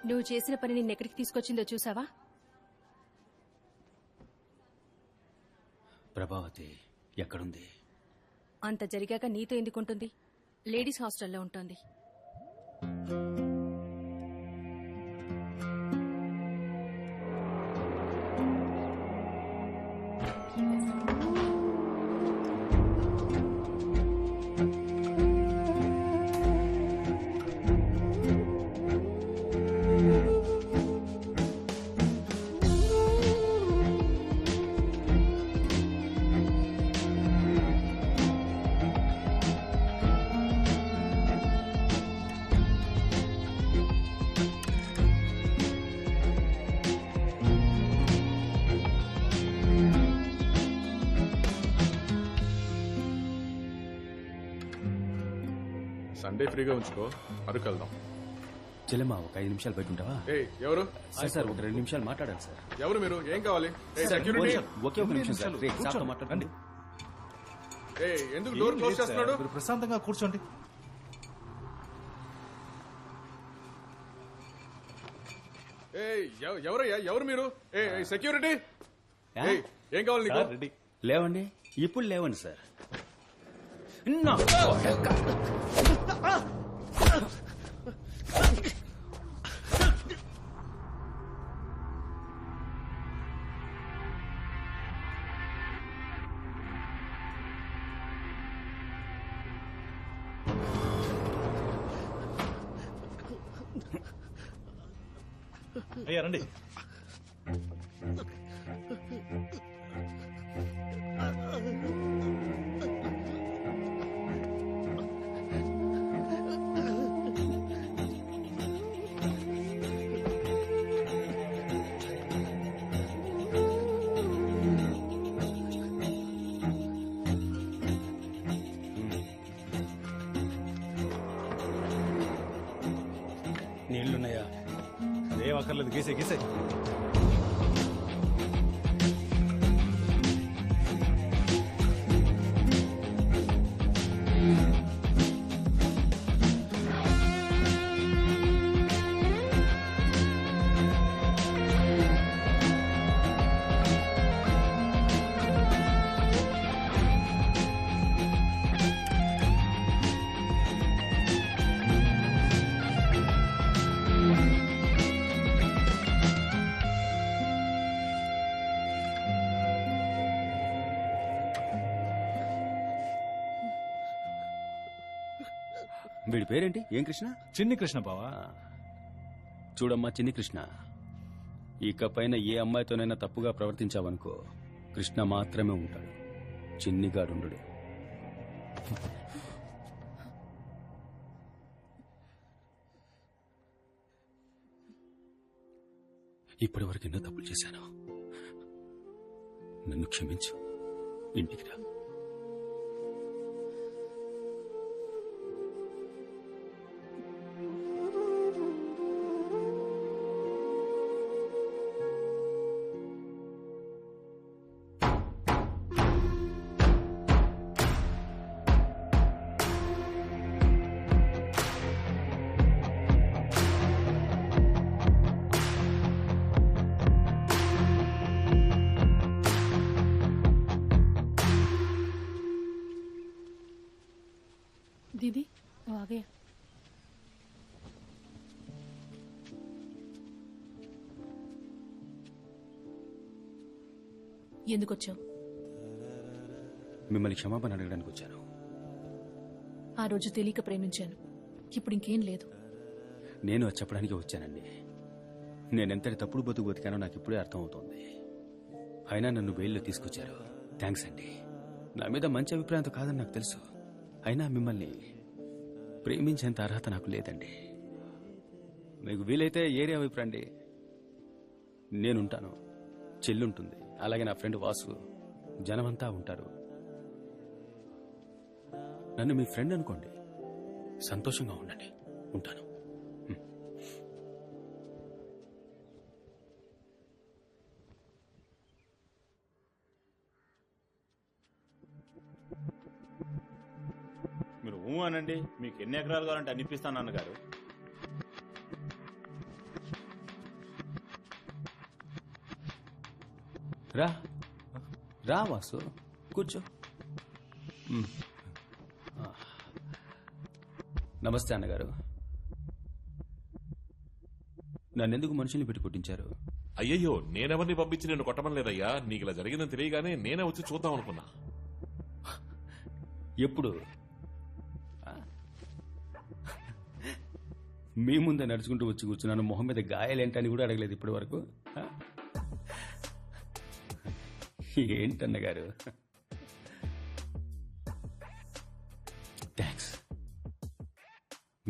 నువ్వు చేసిన పని నిన్నెక్కడికి తీసుకొచ్చిందో చూసావా? ప్రభావతి ఎక్కడుంది? అంత జరిగాక నీతో ఎందుకుంటుంది? లేడీస్ హాస్టల్లో ఉంటుంది. సండే ఫ్రీగా ఉంచుకో, అరకు వెళ్దాం. చెల్లెమ్మా ఒక 5 నిమిషాలు బయట ఉంటావా? ఎవరు సార్ ఒక 2 నిమిషాలు మాట్లాడాలి సార్. ఎవరు మీరు? ఏం కావాలి? ఒకే ఒక నిమిషం సార్, మాట్లాడండి. ఎందుకు డోర్ క్లోజ్ చేస్తున్నాడు? ప్రశాంతంగా కూర్చోండి. ఎవరయ్యా? ఎవరు మీరు? సెక్యూరిటీ ఏం కావాలి నీకు? లేవండి, ఇప్పుడు లేవండి సార్. అయ్యా రండి. నీళ్లున్నాయా? ఏం అక్కర్లేదు, గీసే గీసే. వీడి పేరేంటి? ఏం కృష్ణ? చిన్ని కృష్ణ బావా. చూడమ్మా చిన్ని కృష్ణ, ఇకపైన ఏ అమ్మాయితోనైనా తప్పుగా ప్రవర్తించావనుకో కృష్ణ మాత్రమే ఉంటాడు, చిన్నిగాడుండు. ఇప్పటి వరకు ఎన్నో తప్పులు చేశాను, నన్ను క్షమించు, ఇంటికి రా. दीदी वो आ गया. ఎందుకొచ్చావు? మిమ్మల్ని క్షమాపణ అడగడానికి వచ్చాను. ఆ రోజు తెలియక ప్రేమించాను, ఇప్పుడు ఇంకేం లేదు. నేను అది చెప్పడానికి వచ్చానండి. నేనెంతటి తప్పుడు బతుకు బతికానో నాకు ఇప్పుడే అర్థమవుతోంది. అయినా నన్ను బెయిల్లో తీసుకొచ్చారు, థ్యాంక్స్ అండి. నా మీద మంచి అభిప్రాయంతో కాదని నాకు తెలుసు, అయినా మిమ్మల్ని ప్రేమించేంత అర్హత నాకు లేదండి. మీకు వీలైతే ఏరియా వైపు రండి, నేనుంటాను, చెల్లుంటుంది, అలాగే నా ఫ్రెండ్ వాసు, జనమంతా ఉంటారు. నన్ను మీ ఫ్రెండ్ అనుకోండి, సంతోషంగా ఉండండి. ఉంటాను. మీరు అనండి, మీకు ఎన్ని ఎకరాలు కావాలంటే అనిపిస్తాను అన్నగారు. రా రా వాసు కూర్చో. నమస్తే అన్నగారు. నన్నెందుకు మనుషుల్ని పెట్టి కొట్టించారు? అయ్యయ్యో, నేనెవరిని పంపించి నిన్ను కొట్టమలేదయ్యా. నీకు ఇలా జరిగిందని తెలియగానే నేనే వచ్చి చూద్దాం అనుకున్నా. ఎప్పుడు? మీ ముందే నడుచుకుంటూ వచ్చి కూర్చున్నాను. మొహం మీద గాయాలేంటని కూడా అడగలేదు ఇప్పటి వరకు. ఏంటన్నగారు? థ్యాంక్స్.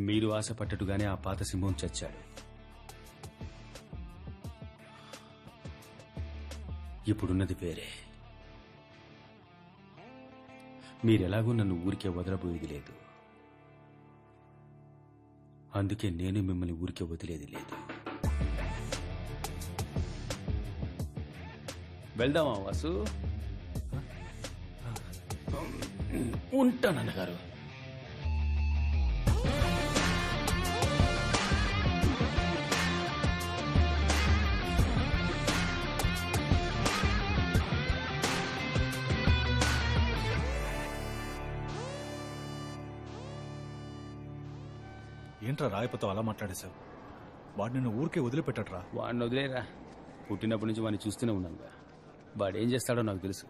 మీరు ఆశపట్టట్టుగానే ఆ పాత సింహం చచ్చాడు. ఇప్పుడున్నది వేరే. మీరెలాగూ నన్ను ఊరికే వదలబోయేది లేదు. అందుకే నేను మిమ్మల్ని ఊరికే వదిలేది లేదు. వెళ్దామా వాసు? ఉంటానన్నగారు. ఏంట్రా రాయపతో అలా మాట్లాడేశావు? వాడు నిన్ను ఊరికే వదిలిపెట్టట్రా. వాడిని వదిలేరా. పుట్టినప్పటి నుంచి వాడిని చూస్తూనే ఉన్నానుగా. వాడేం చేస్తాడో నాకు తెలుసు.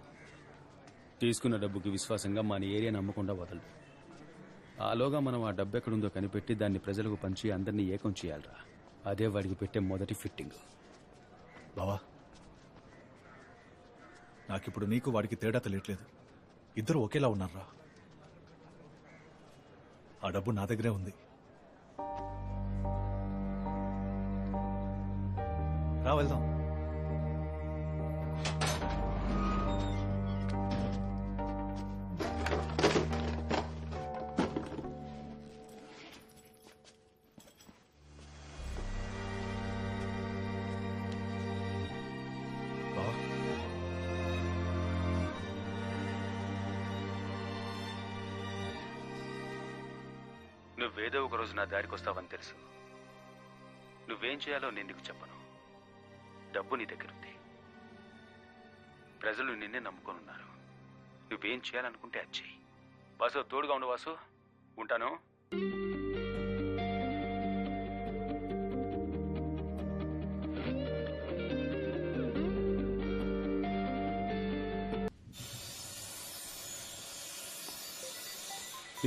తీసుకున్న డబ్బుకి విశ్వాసంగా మన ఏరియాని నమ్మకుండా వదలడు. ఆలోగా మనం ఆ డబ్బు ఎక్కడుందో కనిపెట్టి దాన్ని ప్రజలకు పంచి అందరినీ ఏకం చేయాలరా. అదే వాడికి పెట్టే మొదటి ఫిట్టింగ్. బావా, నాకిప్పుడు నీకు వాడికి తేడా తెలియట్లేదు. ఇద్దరు ఒకేలా ఉన్నారా. ఆ డబ్బు నా దగ్గరే ఉంది. రా వెళ్దాం. బావా, నువ్వేదో ఒక రోజు నా దారికి వస్తావని తెలుసు. నువ్వేం చేయాలో నేను నీకు చెప్పను. డబ్బు నీ దగ్గరుంది. ప్రజలు నిన్నే నమ్ముకొనున్నారు. నువ్వేం చేయాలనుకుంటే అది చెయ్యి. వాసు, తోడుగా ఉండు వాసు. ఉంటాను.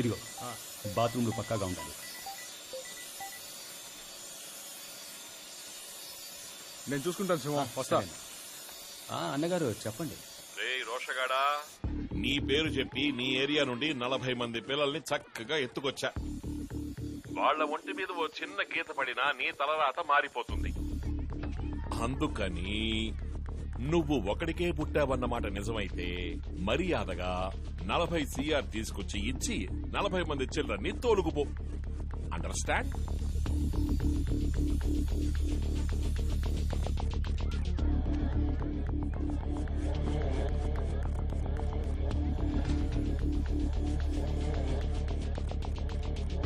ఇదిగో బాత్రూమ్లు పక్కాగా ఉండాలి. నేను చూసుకుంటాను సింహం. వస్తా. అన్నగారు చెప్పండి. రే రోషగాడా, నీ పేరు చెప్పి నీ ఏరియా నుండి 40 మంది పిల్లల్ని చక్కగా ఎత్తుకొచ్చా. వాళ్ళ ఒంటి మీద ఓ చిన్న గీత పడినా నీ తలరాత మారిపోతుంది. అందుకని నువ్వు ఒకడికే పుట్టావన్నమాట నిజమైతే మర్యాదగా 40 CR తీసుకొచ్చి ఇచ్చి 40 మంది చిల్డ్రన్ని తోలుకుపో. అండర్స్టాండ్?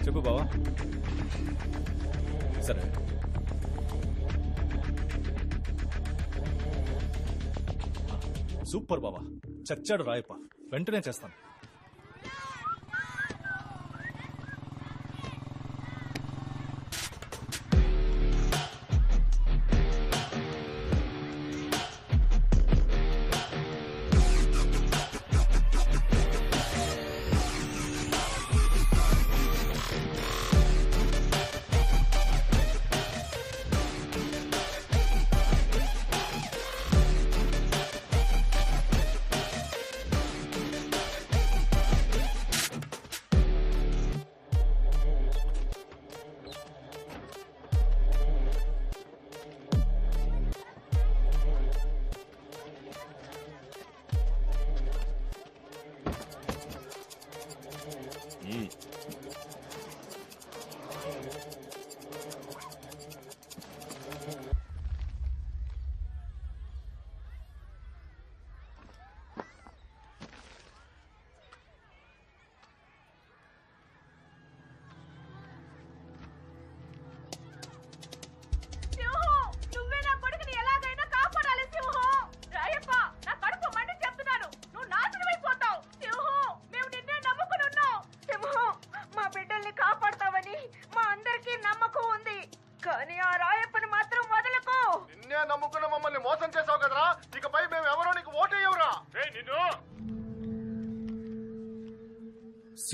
చెప్పు బావా. సరే, సూపర్ బావా. చచ్చాడు రాయప్ప. వెంటనే చేస్తాను.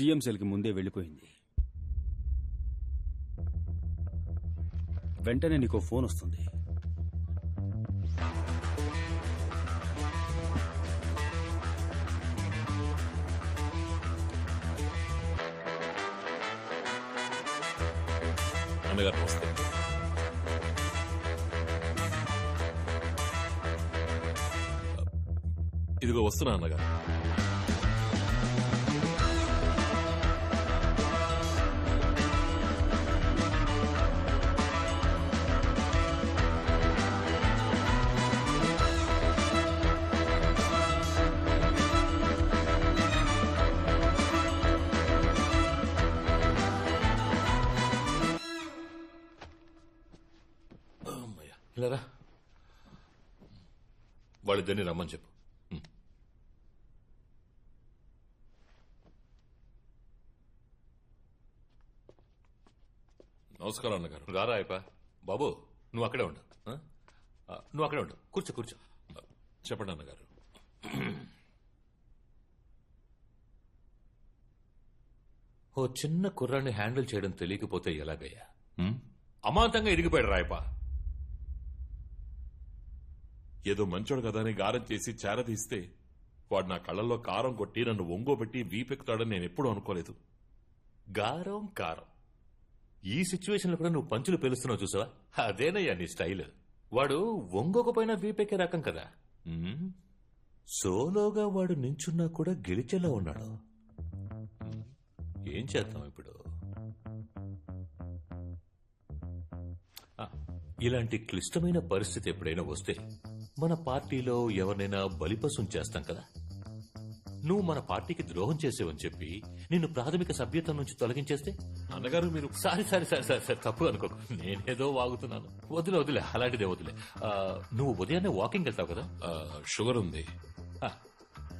సీఎం సెల్కి ముందే వెళ్ళిపోయింది. వెంటనే నీకో ఫోన్ వస్తుంది. అన్నగారు నమస్తే. ఇదిగో వస్తున్నా అన్నగారు. ఇలారా, వాళ్ళిద్దరిని రమ్మని చెప్పు. నమస్కారం అన్నగారు. రారా అయ్యప్ప. బాబు నువ్వు అక్కడే ఉండు. నువ్వు అక్కడే ఉండు. కూర్చో కూర్చో. చెప్పండి అన్నగారు. ఓ చిన్న కుర్రాన్ని హ్యాండిల్ చేయడం తెలియకపోతే ఎలాగయ్యా? అమాంతంగా ఎదిగిపోయాడు రాయప్ప. ఏదో మంచోడు కదా అని గారం చేసి చేరదీస్తే వాడు నా కళ్ళల్లో కారం కొట్టి నన్ను ఒంగోబెట్టి వీపెక్కుతాడని నేను ఎప్పుడూ అనుకోలేదు. గారం కారం ఈ సిచ్యువేషన్ లో కూడా నువ్వు పంచులు పేలుస్తున్నావు చూసావా? అదేనయ్యా నీ స్టైల్. వాడు ఒంగోకపోయినా వీపెక్కే రకం కదా. సోలోగా వాడు నించున్నా కూడా గెలిచేలా ఉన్నాడు. ఏం చేద్దాం ఇప్పుడు? ఇలాంటి క్లిష్టమైన పరిస్థితి ఎప్పుడైనా వస్తే మన పార్టీలో ఎవరినైనా బలిపశం చేస్తాం కదా. నువ్వు మన పార్టీకి ద్రోహం చేసేవని చెప్పి నిన్ను ప్రాథమిక సభ్యత్వం నుంచి తొలగించేస్తే? అన్నగారు మీరు sorry sorry sorry sorry sorry తప్పు అనుకోకు. నేనేదో వాగుతున్నాను. వదిలే వదిలే, అలాంటిదే వదిలే. నువ్వు ఉదయాన్నే వాకింగ్ వెళ్తావు కదా? షుగర్ ఉంది.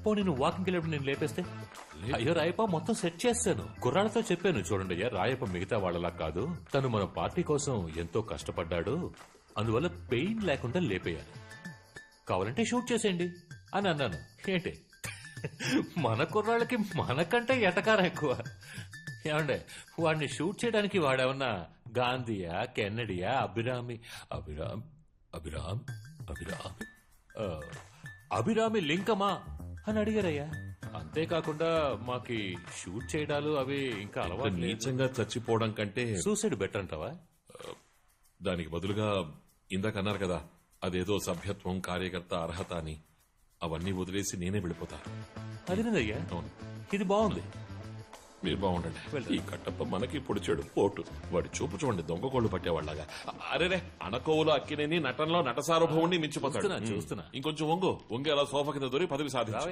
పోనీ నువ్వు వాకింగ్ వెళ్ళినప్పుడు నేను లేపేస్తే? అయ్యో రాయప్ప, మొత్తం సెట్ చేస్తాను. కుర్రాళ్ళతో చెప్పాను, చూడండి అయ్యా, రాయప్ప మిగతా వాళ్ళలా కాదు, తను మన పార్టీ కోసం ఎంతో కష్టపడ్డాడు, అందువల్ల పెయిన్ లేకుండా లేపేయాలి, కావాలంటే షూట్ చేసేయండి అని అన్నాను. ఏంటి మన కుర్రాళ్ళకి మనకంటే ఎటకారం ఎక్కువ. ఏమండే, వాడిని షూట్ చేయడానికి వాడేమన్నా గాంధీయా, కెన్నడియా, అభిరామి లింకమా అని అడిగారయ్యా. అంతేకాకుండా మాకి షూట్ చేయడాలు అవి ఇంకా అలవాటు. నీచంగా చచ్చిపోవడం కంటే సూసైడ్ బెటర్ అంటావా? దానికి బదులుగా ఇందాక అన్నారు కదా, అదేదో సభ్యత్వం, కార్యకర్త అర్హత అని, అవన్నీ వదిలేసి నేనే వెళ్ళిపోతా. అదేనయ్యా, ఇది బాగుంది. మీరు బాగుండండి. ఈ కట్టప్ప మనకి ఇప్పుడు చెడు పోటు. వాడి చూపు చూడండి, దొంగ కోళ్లు పట్టేవాళ్ళగా. అరేరే, అనకోవులు అక్కినేని నటనలో నట సార్వభౌముని మించిపోతాడు. చూస్తున్నా. ఇంకొంచెం వంగి అలా సోఫా కింద దొరి పదవి సాధించు.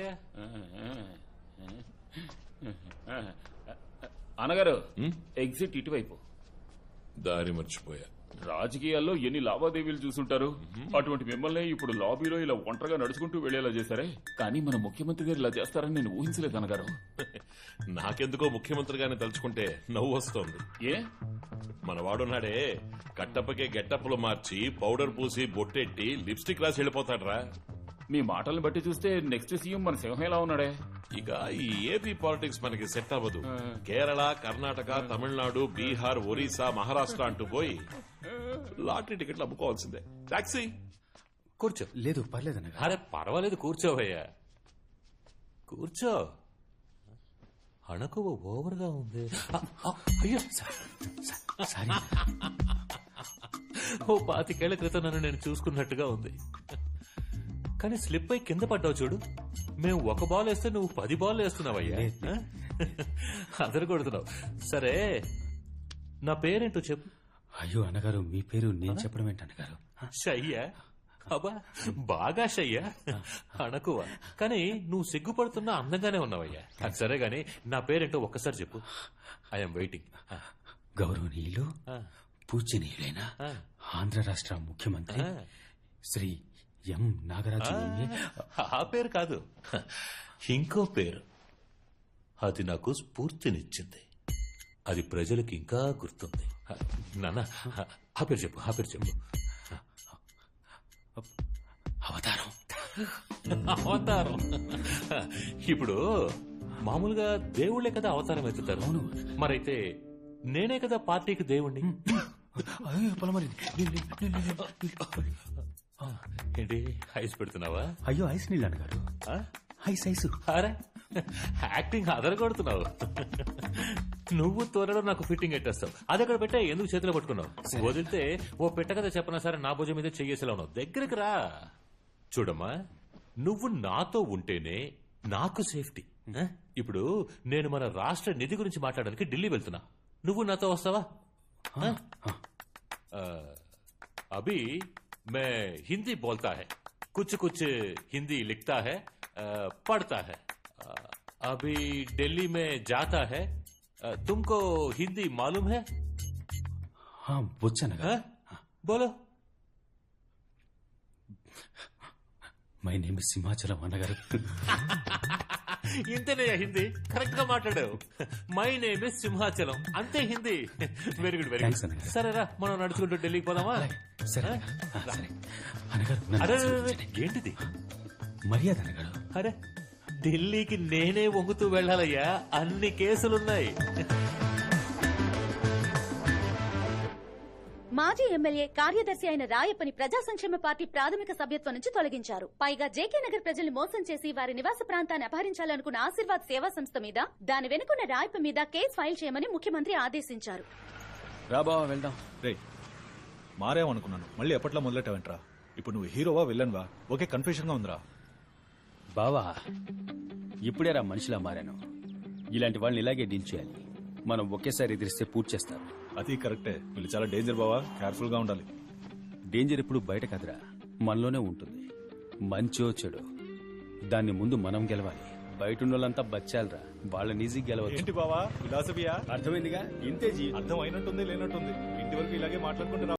అనగారు, ఎగ్జిట్ ఇటువైపు. దారి మర్చిపోయా. రాజకీయాల్లో ఎన్ని లావాదేవీలు చూసుంటారు. అటువంటి మిమ్మల్ని ఇప్పుడు లాబీలో ఇలా ఒంటరిగా నడుచుకుంటూ వెళ్లేలా చేశారే. కానీ మన ముఖ్యమంత్రి గారు ఇలా చేస్తారని నేను ఊహించలేదు అనగారు. నాకెందుకో ముఖ్యమంత్రిగానే తలుచుకుంటే నవ్వు వస్తోంది. ఏ మన వాడున్నాడే, కట్టప్పకే గెట్టప్పులు మార్చి పౌడర్ పూసి బొట్టెట్టి లిప్స్టిక్ రాసి వెళ్ళిపోతాడ్రా. మీ మాటలను బట్టి చూస్తే నెక్స్ట్ సీఎం మన సింహం ఎలా ఉన్నాడే. ఇక ఈ ఏపీ పాలిటిక్స్ మనకి సెట్ అవ్వదు. కేరళ, కర్ణాటక, తమిళనాడు, బీహార్, ఒరిస్సా, మహారాష్ట్ర అంటూ పోయి లాటరీ టికెట్లు అమ్ముకోవాల్సిందే. టాక్సీ. కూర్చో. లేదు పర్లేదన్న. అరే పర్వాలేదు, కూర్చోవయ్యా, కూర్చో. అణకువ ఓవర్గా ఉంది. అయ్యో సారీ. ఓ 25 ఏళ్ల క్రితం నన్ను నేను చూసుకున్నట్టుగా ఉంది. కానీ స్లిప్ అయి కింద పడ్డావు చూడు. మేము 1 బాల్ వేస్తే నువ్వు 10 బాల్ వేస్తున్నావయ్యా. అందరు కొడుతున్నావు. సరే, నా పేరేంటో చెప్పు. అయ్యో అన్నగారు, మీ పేరు నేను చెప్పడం ఏంటి అన్నగారు? షయ్యా? అబ్బా, బాగా షయ్యా. అనకువ. కానీ నువ్వు సిగ్గుపడుతున్నా అందంగానే ఉన్నావయ్యా. అది సరే గాని నా పేరేంటో ఒక్కసారి చెప్పు. I'm waiting. గౌరవనీయులు, పూజ్యనీయులైన ఆంధ్ర రాష్ట్ర ముఖ్యమంత్రి శ్రీ ఎం నాగరాజు. ఆ పేరు కాదు, ఇంకో పేరు. అది నాకు స్ఫూర్తినిచ్చింది. అది ప్రజలకు ఇంకా గుర్తుంది. నాన్న, ఆ పేరు చెప్పు, ఆ పేరు చెప్పు. అవతారం. అవతారం. ఇప్పుడు మామూలుగా దేవుళ్లే కదా అవతారం ఎత్తుతారు. మరైతే నేనే కదా పార్టీకి దేవుణ్ణి. ఏంటి ఐస్ పెడుతున్నావా? అయ్యో ఐస్ నీళ్ళు అన్నగారు. ఆ? Ice ice. అరే యాక్టింగ్ అదరగొడుతున్నావు. నువ్వు త్వరలో నాకు ఫిట్టింగ్ ఎట్టేస్తావు. అది అక్కడ పెట్టా, ఎందుకు చేతిలో పట్టుకున్నావు? వదిలితే ఓ పెట్ట కథ చెప్పనా సరే నా భుజం మీద చెయ్యేసేలా ఉన్నావు. దగ్గరికి రా. చూడమ్మా, నువ్వు నాతో ఉంటేనే నాకు సేఫ్టీ. ఇప్పుడు నేను మన రాష్ట్ర నిధి గురించి మాట్లాడడానికి ఢిల్లీ వెళ్తున్నా. నువ్వు నాతో వస్తావా? అభి మే హిందీ బోల్తా హై, కుछ कुछ हिंदी लिखता है, पढ़ता है. अभी दिल्ली में जाता है. तुमको हिंदी मालूम है? వచ్చానగా. बोलो. మై నేమ్ సింహాచలం అన్నగారు. ఇంతనే హిందీ కరెక్ట్ గా మాట్లాడావు. మై నేమ్ ఇస్ సింహాచలం, అంతే Hindi. Very good, very Thanks, good. అన్నగారు. సరేరా, మనం నడుచుకుంటూ ఢిల్లీకి పోదామా? సరే సరే అన్నగారు. నన్ను అరే ఆశీర్వదించండి. ఏంటిది? మర్యాద అన్నగారు. అరే ఢిల్లీకి నేనే వంగుతూ వెళ్ళాలయ్యా, అన్ని కేసులున్నాయి. మాజీ ఎమ్మెల్యే కార్యదర్శి అయిన రాయప్పని ప్రజా సంక్షేమ పార్టీ ప్రాథమిక సభ్యత్వం నుంచి తొలగించారు. పైగా జేకే నగర్ ప్రజల్ని మోసం చేసి వారి నివాస ప్రాంతాన్ని అపహరించాలనుకున్న ఆశీర్వాద్ సేవా సంస్థ మీద, దాని వెనుకున్న రాయప్ప మీద కేసు ఫైల్ చేయమని ముఖ్యమంత్రి ఆదేశించారు. రా బావా వెళ్దాం. రే మారేమనుకున్నాను, మళ్ళీ ఎప్పట్లో మొదలెట్టావేంట్రా? ఇప్పుడు నువ్వు హీరోవా విల్లన్వా? ఓకే, కన్ఫ్యూజన్ గా ఉందిరా. బావా ఇప్పుడేరా మనిషిలా మారాను. ఇలాంటి వాళ్ళని ఇలాగే డీల్ చేయాలి. మనం ఒకేసారి ఎదిరిస్తే పూర్తి చేస్తారు. అది కరెక్టే. వీళ్ళు చాలా డేంజర్ బావా, కేర్ఫుల్ గా ఉండాలి. డేంజర్ ఎప్పుడు బయట కదరా, మనలోనే ఉంటుంది. మంచో చెడు దాన్ని ముందు మనం గెలవాలి. బయట ఉన్న వాళ్ళంతా బచ్చాలరా, వాళ్ళని ఈజీ గెలవచ్చు. ఏంటి బావా ఫిలాసఫియా? అర్థమైందిగా? ఇంతే అర్థం అయినట్టుంది లేనట్టుంది. ఇంటి వరకు ఇలాగే మాట్లాడుకుంటున్నా.